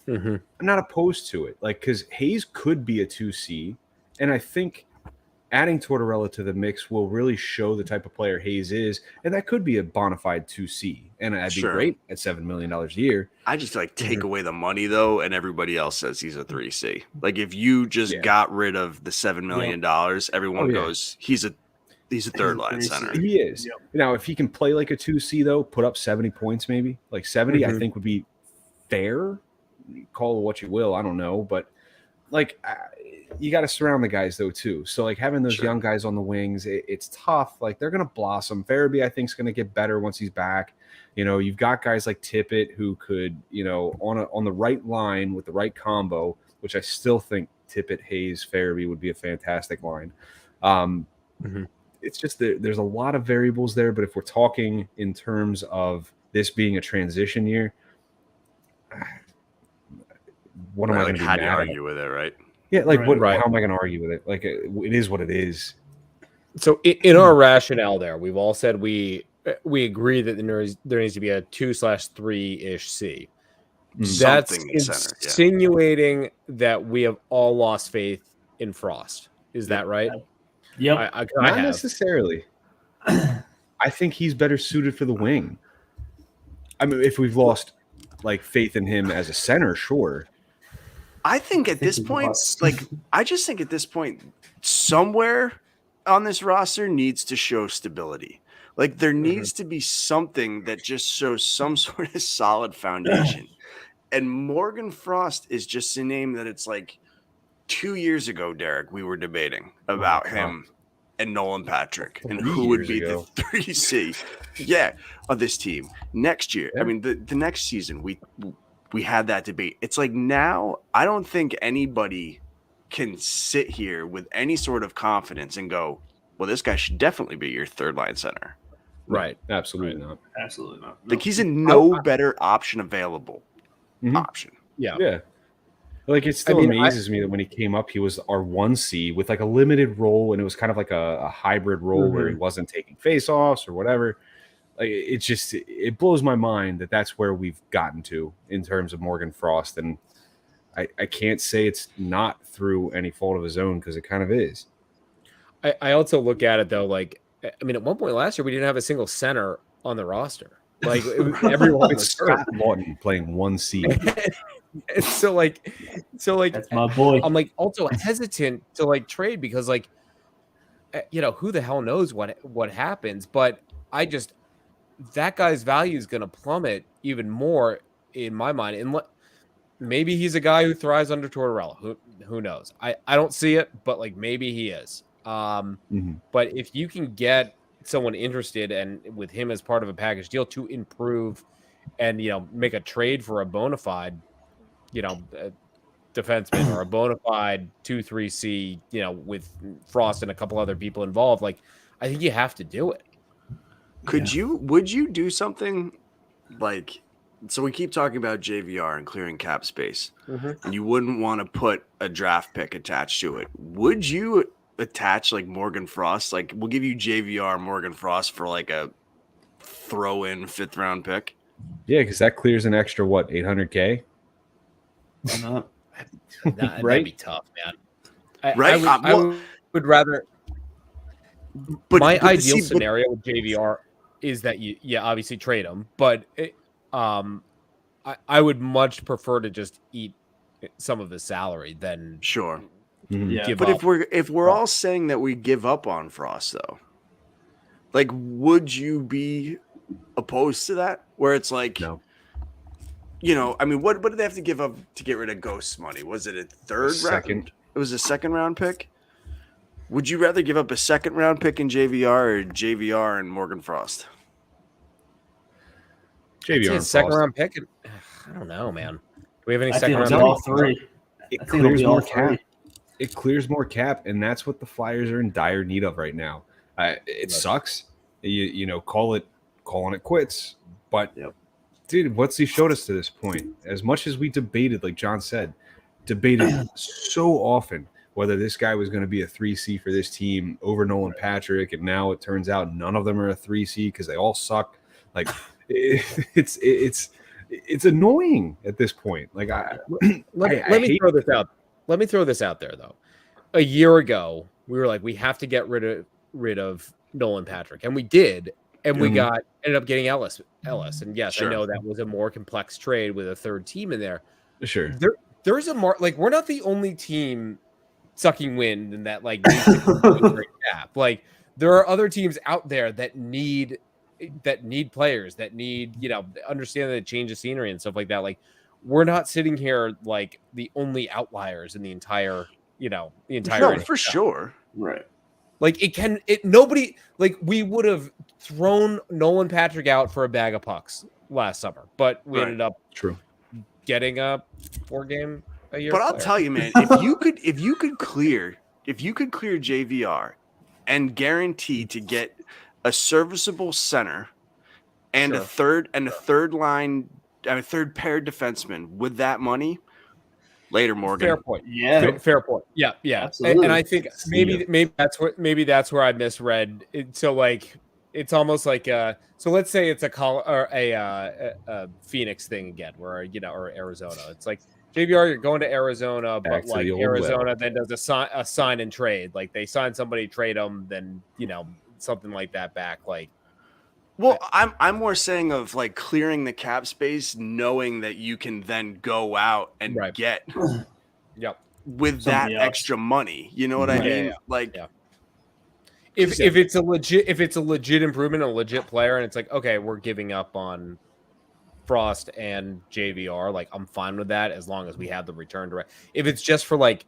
I'm not opposed to it, because Hayes could be a 2C, and I think adding Tortorella to the mix will really show the type of player Hayes is, and that could be a bona fide 2C, and that'd be great at $7 million a year. I just take away the money though, and everybody else says he's a 3C. Like if you just got rid of the $7 million, everyone goes, he's a third line center. He is. Yep. Now, if he can play like a 2C though, put up 70 points, maybe like 70, I think would be fair. Call it what you will, I don't know, but you got to surround the guys though too. So having those young guys on the wings, it's tough. They're going to blossom. Farabee, I think, is going to get better once he's back. You've got guys like Tippett who could, on the right line with the right combo, which I still think Tippett, Hayes, Farabee would be a fantastic line. It's just there's a lot of variables there, but if we're talking in terms of this being a transition year, what am I going to be how mad do you at? argue with it, right? Yeah, how am I going to argue with it? It is what it is. So in our rationale there, we've all said we agree that there needs to be a 2/3-ish C. That's insinuating that we have all lost faith in Frost. Is that right? Yep. Not necessarily. I think he's better suited for the wing. I mean, if we've lost faith in him as a center, sure. I think at this point, I just think at this point, somewhere on this roster needs to show stability. There needs to be something that just shows some sort of solid foundation. And Morgan Frost is just a name that it's 2 years ago, Derek, we were debating about him and Nolan Patrick and who would be the 3C of this team next year. I mean, the next season, we had that debate. It's now I don't think anybody can sit here with any sort of confidence and go, well, this guy should definitely be your third line center. Right. Absolutely not. Absolutely not. No. He's a better option available option. Yeah. Yeah. It still amazes me that when he came up, he was our 1C with a limited role, and it was kind of a hybrid role where he wasn't taking face-offs or whatever. It blows my mind that that's where we've gotten to in terms of Morgan Frost. And I can't say it's not through any fault of his own because it kind of is. I also look at it though, I mean, at one point last year, we didn't have a single center on the roster. Like everyone It's was Scott hurt. Lawton playing 1C. And so like That's my boy. I'm like also hesitant to like trade because like who the hell knows what happens, but that guy's value is going to plummet even more in my mind. And maybe he's a guy who thrives under Tortorella. Who knows? I don't see it, but like maybe he is. But if you can get someone interested and with him as part of a package deal to improve and make a trade for a bona fide defenseman or a bona fide 2-3C with Frost and a couple other people involved, like I think you have to do it. Would you do something like, so we keep talking about JVR and clearing cap space, and you wouldn't want to put a draft pick attached to it. Would you attach like Morgan Frost? Like we'll give you JVR Morgan Frost for like a throw-in 5th round pick. Yeah, because that clears an extra $800K. Why not? That'd be tough, man. Right? I would rather. But my ideal scenario with JVR is that you obviously trade him, but I would much prefer to just eat some of his salary than sure. Give but up. if we're all saying that we give up on Frost though, like would you be opposed to that? Where it's like No. I mean, what did they have to give up to get rid of Ghost's money? Was it a second? It was a 2nd round pick. Would you rather give up a 2nd round pick in JVR or JVR and Morgan Frost? JVR and 2nd Frost. round pick. I don't know, man. Do we have any I 2nd think round it'll be all picks? 3. It I think it'll clears be all more 3. cap. It clears more cap, and that's what the Flyers are in dire need of right now. It sucks. Calling it quits. But dude, what's he showed us to this point? As much as we debated, like John said, so often whether this guy was going to be a 3C for this team over Nolan Patrick, and now it turns out none of them are a 3C because they all suck. Like it's annoying at this point. Like let me throw this out. Let me throw this out there though. A year ago, we were like, we have to get rid of Nolan Patrick, and we did, and we ended up getting Ellis. And yes, Sure. I know that was a more complex trade with a 3rd team in there. Sure. There's a more like we're not the only team sucking wind and that like needs to great cap. Like there are other teams out there that need players that need understand the change of scenery and stuff like that. Like we're not sitting here like the only outliers in the entire No, NFL. for sure. Right. Like nobody like we would have thrown Nolan Patrick out for a bag of pucks last summer, but we ended up getting a 4-game a year. But I'll tell you, man, if you could clear JVR and guarantee to get a serviceable center and a third line, third pair defenseman with that money, later Morgan. Fair point. Yeah. Fair point. Yeah. Absolutely. And I think maybe that's where I misread it. So like it's almost like so let's say it's a Phoenix thing again, where or Arizona. It's like JVR, you're going to Arizona, but like Arizona then does a sign and trade. Like they sign somebody, trade them, then something like that back. Like, well, I'm more saying of like clearing the cap space, knowing that you can then go out and get with Somebody that else. extra money. You know what I mean? If it's a legit improvement, a legit player, and it's like, okay, we're giving up on Frost and JVR, like I'm fine with that as long as we have the return direct. If it's just for like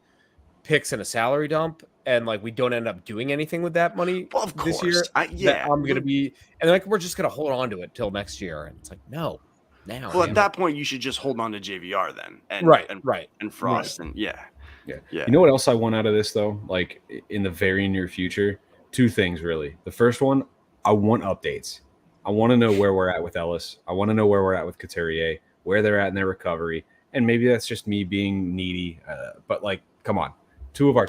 picks and a salary dump, and like we don't end up doing anything with that money this year, I'm gonna be, and like we're just gonna hold on to it till next year, and it's like no, now. Well, at that point, you should just hold on to JVR then, and and Frost, and yeah. You know what else I want out of this though? Like in the very near future, 2 things really. The first one, I want updates. I want to know where we're at with Ellis. I want to know where we're at with Couturier, where they're at in their recovery. And maybe that's just me being needy. But, like, come on. 2 of our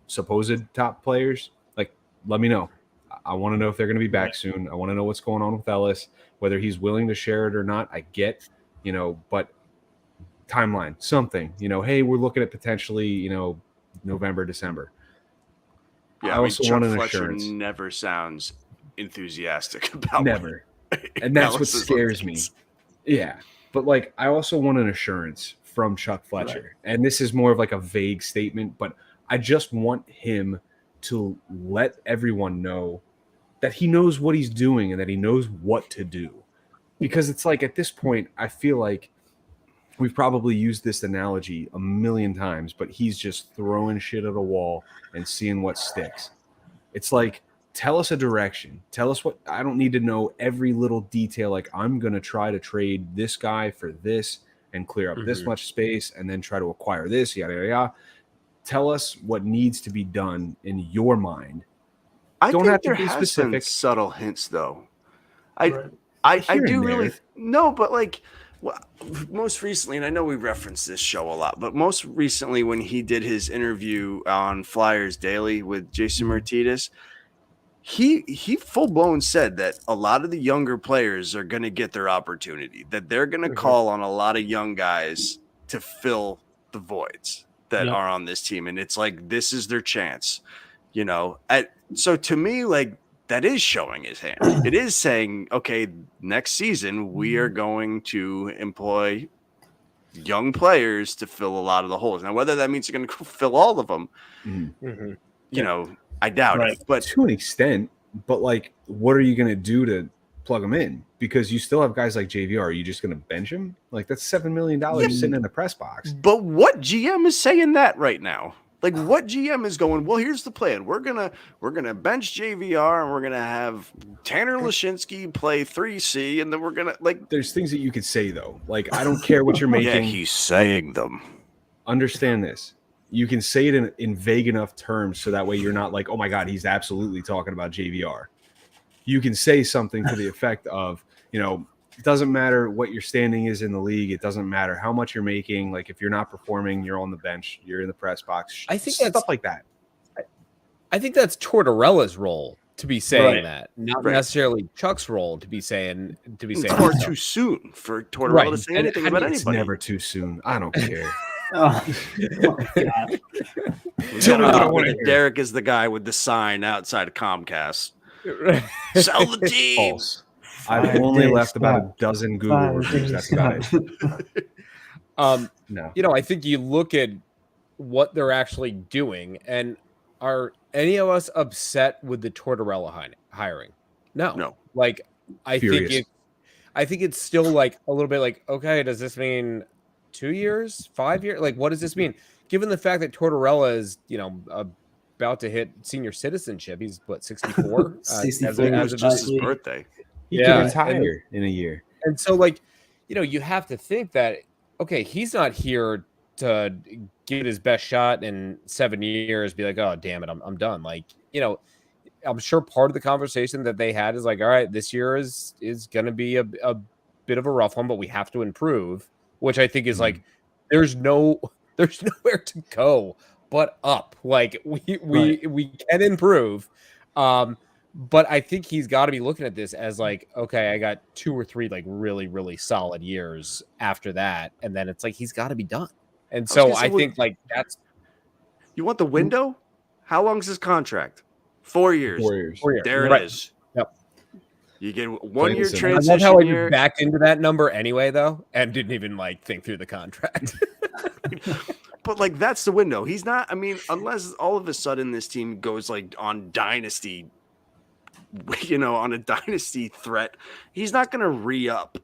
supposed top players, like, let me know. I want to know if they're going to be back soon. I want to know what's going on with Ellis, whether he's willing to share it or not. I get, but timeline, something. Hey, we're looking at potentially, November, December. Yeah, I also Chuck want an Fletcher assurance. never sounds enthusiastic about Never. And that's what Dallas's scares me. updates. Yeah. But like I also want an assurance from Chuck Fletcher. Right. And this is more of like a vague statement, but I just want him to let everyone know that he knows what he's doing and that he knows what to do. Because it's like at this point, I feel like we've probably used this analogy a million times, but he's just throwing shit at a wall and seeing what sticks. It's like, tell us a direction. Tell us what. I don't need to know every little detail. Like, I'm going to try to trade this guy for this and clear up this much space and then try to acquire this, yada, yada, yada. Tell us what needs to be done in your mind. I don't think have to there be has specific. Been subtle hints, though. Right. I do really no, but like most recently, and I know we referenced this show a lot, but most recently when he did his interview on Flyers Daily with Jason Martinez, he full blown said that a lot of the younger players are going to get their opportunity, that they're going to call on a lot of young guys to fill the voids that are on this team, and it's like this is their chance, you know. So to me, like, that is showing his hand. It is saying, okay, next season we are going to employ young players to fill a lot of the holes. Now, whether that means you're going to fill all of them, you know, I doubt it. But to an extent, but like, what are you going to do to plug them in? Because you still have guys like JVR. Are you just going to bench him? Like, that's $7 million sitting in the press box. But what GM is saying that right now? Like, what GM is going, well, here's the plan. We're gonna bench JVR and we're gonna have Tanner Lashinsky play 3C, and then we're gonna like. There's things that you could say though. Like, I don't care what you're making. Yeah, he's saying them. Understand this. You can say it in vague enough terms so that way you're not like, oh my God, he's absolutely talking about JVR. You can say something to the effect of, you know, it doesn't matter what your standing is in the league. It doesn't matter how much you're making. Like, if you're not performing, you're on the bench, you're in the press box. I think stuff like that. I think that's Tortorella's role to be saying that, not necessarily Chuck's role to be saying. It's far too soon for Tortorella to say anything about anybody. It's never too soon. I don't care. Derek is the guy with the sign outside of Comcast. Sell the team. False. I've only left about a dozen Google reviews. That's about it. No. You know, I think you look at what they're actually doing, and are any of us upset with the Tortorella hiring? No. Like, I think it's still like a little bit like, okay, does this mean 2 years, 5 years? Like, what does this mean? Given the fact that Tortorella is, you know, about to hit senior citizenship, he's what, 64? 64 as of just his birthday. He can retire in a year. And so, like, you know, you have to think that, okay, he's not here to give his best shot in 7 years, be like, oh, damn it, I'm done. Like, you know, I'm sure part of the conversation that they had is like, all right, this year is going to be a bit of a rough one, but we have to improve, which I think is like, there's nowhere to go but up. Like, we can improve. But I think he's got to be looking at this as like, okay, I got 2 or 3 like really, really solid years after that. And then it's like, he's got to be done. And so I think like that's. You want the window? How long is his contract? 4 years. 4 years. There it is. Yep. You get 1 year I transition love how I year. backed into that number anyway, though, and didn't even like think through the contract. But like, that's the window. He's not, I mean, unless all of a sudden this team goes like on dynasty, you know, on a dynasty threat, he's not going to re-up.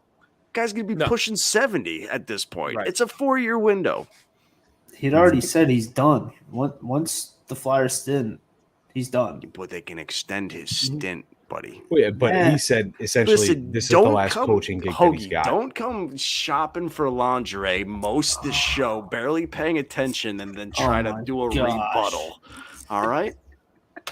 Guy's going to be pushing 70 at this point. Right. It's a 4-year window. He'd already said he's done. Once the Flyers stint, he's done. But they can extend his stint, buddy. Well, yeah, but he said essentially this is the last coaching gig that he's got. Don't come shopping for lingerie most of the show, barely paying attention, and then try to do a rebuttal. All right?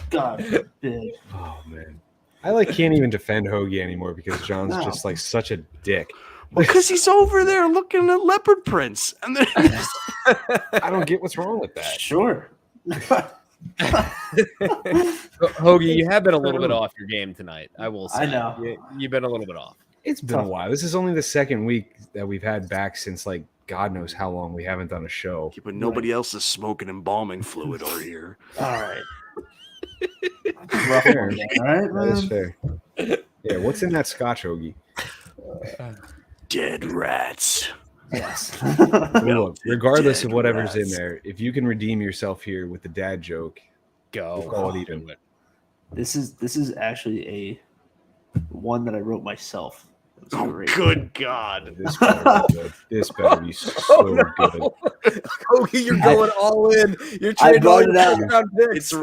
God forbid. Oh, man. I can't even defend Hoagie anymore because John's just like such a dick. Because he's over there looking at leopard prints, and then I don't get what's wrong with that. Sure. Hoagie, you have been a little bit off your game tonight. I will say. I know. You've been a little bit off. It's been a while. This is only the second week that we've had back since like God knows how long we haven't done a show. Yeah, but nobody else is smoking embalming fluid over here. All right. Rough Fair. one there, all right, That is man? fair. Yeah, what's in that scotch, Hoagie? Dead rats. Yes. Well, look, regardless Dead of whatever's in rats. there, if you can redeem yourself here with the dad joke, Go. we'll call it even. Do it. This is actually a one that I wrote myself. It was Oh, great. good God. This better be good. This better be so good. Hoagie, you're going all in. You're I trading all brought your it out. first-round picks.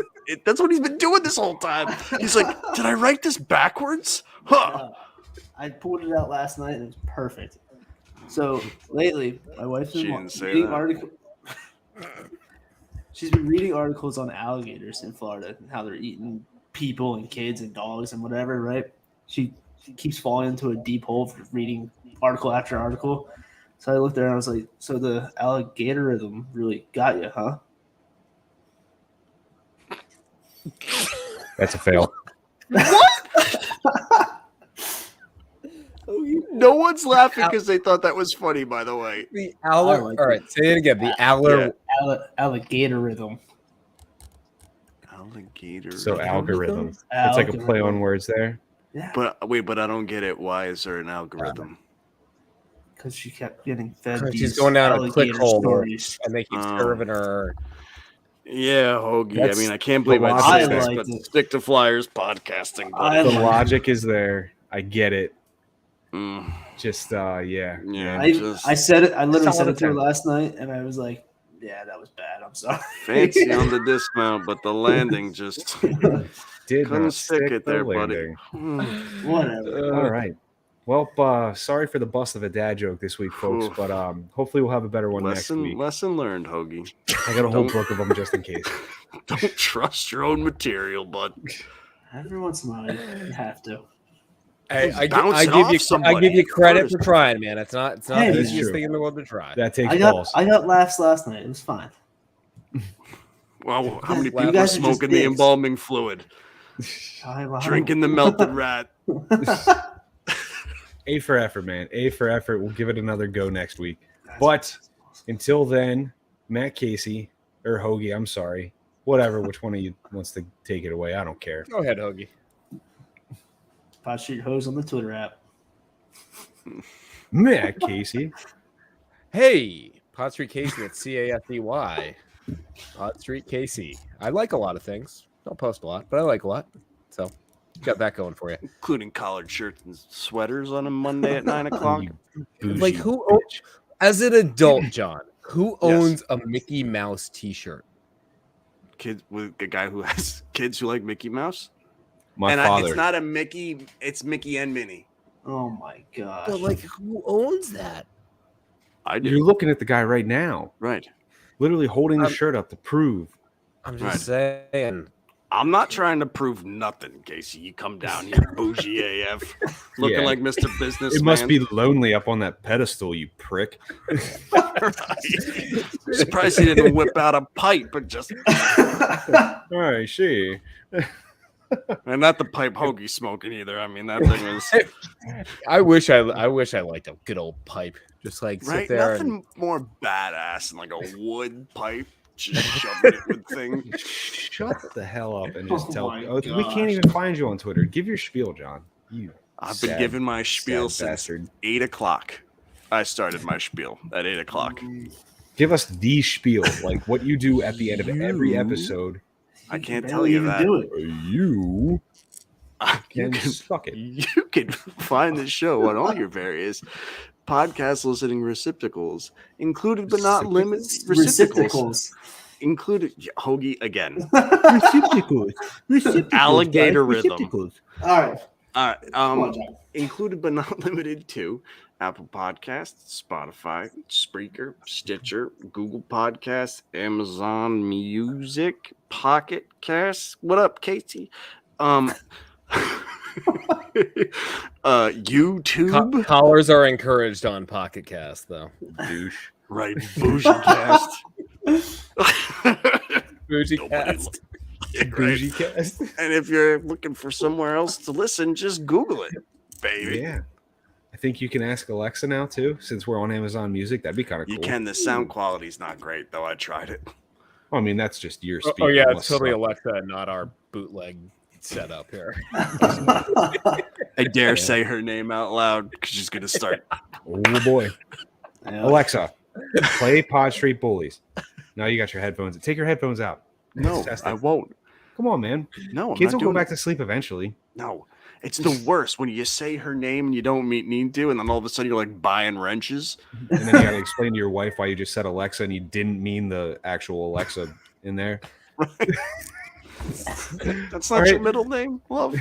That's what he's been doing this whole time. He's like, did I write this backwards? Huh. I pulled it out last night and it was perfect. So lately, my wife's She been didn't say reading that. articles. She's been reading articles on alligators in Florida and how they're eating people and kids and dogs and whatever. Right? She keeps falling into a deep hole for reading article after article. So I looked there and I was like, "So the alligatorism really got you, huh?" That's a fail. No one's laughing because they thought that was funny, by the way. The I like all right, it. say it again. The aller. Alligatorism. Alligator. So algorithm. It's like a play on words there. Yeah, But wait, but I don't get it. Why is there an algorithm? because she kept getting fed. She's these going down a click alligator hole, stories. and they keep Oh. serving her. Yeah, Hoagie. That's I mean, I can't believe the I'd logic say there. this, I but liked it. stick to Flyers podcasting. I Buddy. The like logic is there. I get it. Mm, Just yeah. yeah, I said it. I literally Solid said it to her attempt. last night, and I was like, "Yeah, that was bad. I'm sorry." fancy on the dismount, but the landing just Did couldn't not stick it the there, buddy. landing. Whatever. All right. Well, sorry for the bust of a dad joke this week, folks, Oof. but hopefully we'll have a better one next Lesson week. learned, Hoagie. I got a whole Don't- book of them just in case. Don't trust your own material, bud. Every once in a while, you have to. Hey, I Bounce it give off you somebody credit first. for trying, man. It's not Hey, the that's easiest true. thing in the world to try. That takes I got balls. laughs last night. It was fine. Well, how many You people are guys are just smoking the dicks. embalming fluid, drinking the melted rat? A for effort, man. A for effort. We'll give it another go next week. But until then, Matt Casey or Hoagie, I'm sorry. Whatever, which one of you wants to take it away? I don't care. Go ahead, Hoagie. Pod Street Hose on the Twitter app. Matt Casey. Hey, Pod Street Casey. That's CASEY. Pod Street Casey. I like a lot of things. Don't post a lot, but I like a lot. So got that going for you. Including collared shirts and sweaters on a Monday at 9 o'clock. You bougie Like who, bitch. as an adult, John, who Yes. owns a Mickey Mouse T-shirt? Kids with a guy who has kids who like Mickey Mouse. My and father. it's not a Mickey, it's Mickey and Minnie. Oh my gosh. But like, who owns that? I do. You're looking at the guy right now, Right. literally holding the shirt up to prove. I'm just saying. I'm not trying to prove nothing, Casey. You come down here, bougie AF, looking Yeah. like Mr. Businessman. It must be lonely up on that pedestal, you prick. Surprised he didn't whip out a pipe, but just All right, she. and not the pipe Hoagie smoking either. I mean, that thing was I wish I liked a good old pipe. Just like right. sit there Nothing more badass than like a wood pipe, just shoving it with thing. Shut the hell up and just Oh tell. my Oh, we gosh. can't even find you on Twitter. Give your spiel, John. You. I've been sad, giving my spiel sad since bastard. 8 o'clock. I started my spiel at 8 o'clock. Give us the spiel, like what you do at the end of every episode. I can't barely tell you even that. do it. You You can can, suck it. you can find the show on all your various podcast listening receptacles, included but not limited Receptacles. included Hoagie again. Receptacles. Alligator rhythm. All right. All right. Come on, John. Included but not limited to Apple Podcasts, Spotify, Spreaker, Stitcher, Google Podcasts, Amazon Music, Pocket Casts. What up, Casey? YouTube. collars are encouraged on Pocket Cast, though. Douche. Right, Bougie Cast. Bougie Nobody Cast. Right. Bougie cast. And if you're looking for somewhere else to listen, just Google it, baby. Yeah. I think you can ask Alexa now too, since we're on Amazon Music. That'd be kind of cool. You can. The sound quality's not great, though. I tried it. I mean, that's just your Oh, speaking. yeah, must it's totally suck. Alexa, not our bootleg setup here. I dare say her name out loud because she's gonna start. Oh boy, Yeah. Alexa, play Pod Street Bullies. Now you got your headphones. Take your headphones out. No, Let's test it. I won't. Come on, man. No, I'm Kids not will go doing back it. to sleep eventually. No, it's the worst when you say her name and you don't need to, and then all of a sudden you're like buying wrenches. And then you got to explain to your wife why you just said Alexa and you didn't mean the actual Alexa in there. That's All not your right. middle name, love.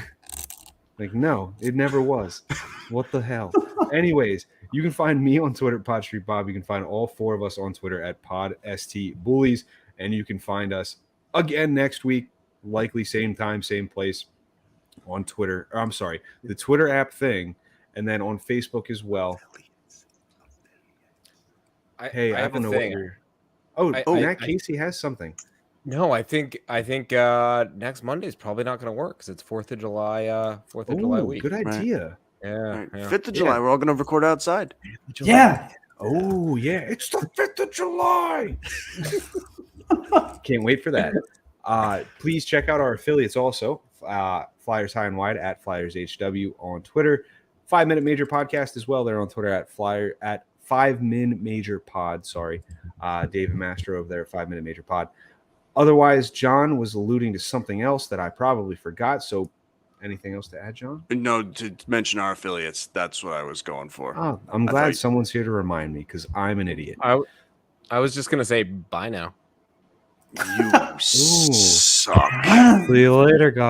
Like, no, it never was. What the hell? Anyways, you can find me on Twitter at Pod Street Bob. You can find all four of us on Twitter at Pod ST Bullies. And you can find us again next week, likely same time, same place on Twitter. Or, I'm sorry, the Twitter app thing, and then on Facebook as well. I don't know what you're. Matt Casey has something. No, I think next Monday is probably not going to work because it's 4th of July. 4th of July week. Good idea. Yeah, Right. yeah. 5th of July, we're all gonna record outside. Yeah. Oh, yeah. It's the 5th of July. Can't wait for that. Please check out our affiliates also. Flyers High and Wide at Flyers HW on Twitter. 5 Minute Major Podcast as well. They're on Twitter at 5 Min Major Pod. Sorry. Dave and Master over there at 5 Minute Major Pod. Otherwise, John was alluding to something else that I probably forgot. So anything else to add, John? No, to mention our affiliates. That's what I was going for. Oh, I'm glad someone's here to remind me because I'm an idiot. I was just going to say bye now. You suck. See you later, guys.